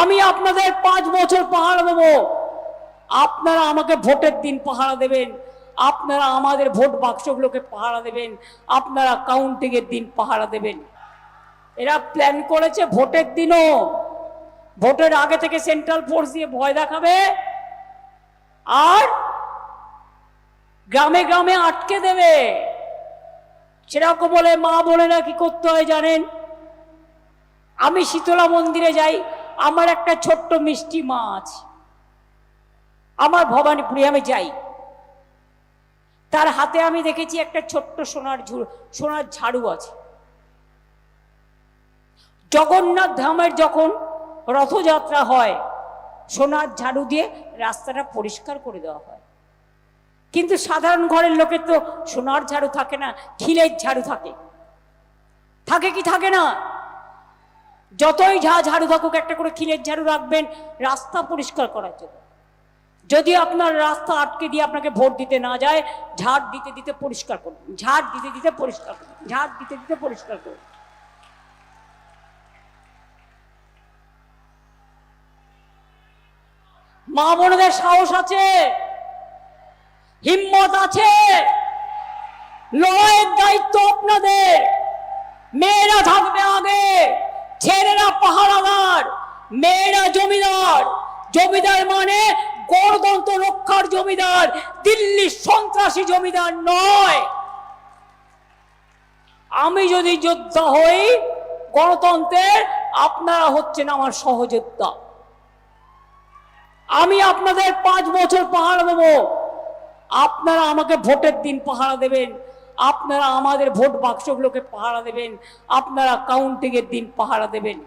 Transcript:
আমি আপনাদের 5 বছর পাহারা দেব, আপনারা আমাকে ভোটের দিন পাহারা দেবেন, আপনারা আমাদের ভোট বাক্সগুলোকে পাহারা দেবেন, আপনারা কাউন্টিং এর দিন পাহারা দেবেন। এরা প্ল্যান করেছে ভোটের দিনও, ভোটের আগে থেকে সেন্ট্রাল ফোর্স দিয়ে ভয় দেখাবে আর গ্রামে গ্রামে আটকে দেবে। সেরকম বলে মা বোনেরা কি করতে হয় জানেন? আমি শীতলা মন্দিরে যাই, আমার একটা ছোট্ট মিষ্টি মা আছে, আমার ভবানীপুরে আমি যাই, তার হাতে আমি দেখেছি একটা ছোট্ট সোনার ঝাড়ু আছে। জগন্নাথ ধামের যখন রথযাত্রা হয়, সোনার ঝাড়ু দিয়ে রাস্তাটা পরিষ্কার করে দেওয়া হয়। কিন্তু সাধারণ ঘরের লোকের তো সোনার ঝাড়ু থাকে না, খিলের ঝাড়ু থাকে। থাকে কি থাকে না? যতই ঝাড়ু থাকুক, একটা করে খিলের ঝাড়ু রাখবেন রাস্তা পরিষ্কার করার জন্য। যদি আপনার রাস্তা আটকে দিয়ে আপনাকে ভোট দিতে না যায়, ঝাড় দিতে দিতে পরিষ্কার করুন, ঝাড় দিতে দিতে পরিষ্কার করুন, ঝাড় দিতে দিতে পরিষ্কার করুন। মা বোনদের সাহস আছে, হিম্মত আছে, লড়াইয়ের দায়িত্ব আপনাদের। মেয়েরা থাকবে আগে, ছেলেরা পাহারাদার, মেয়েরা জমিদার। জমিদার মানে গণতন্ত্র রক্ষার জমিদার, দিল্লির সন্ত্রাসী জমিদার নয়। আমি যদি যোদ্ধা হই গণতন্ত্রের, আপনারা হচ্ছেন আমার সহযোদ্ধা। আমি আপনাদের 5 বছর পাহারা দেব, আপনারা আমাকে ভোটের দিন পাহারা দেবেন, আপনারা আমাদের ভোট বাক্সগুলোকে পাহারা দেবেন, আপনারা কাউন্টিং এর দিন পাহারা দেবেন।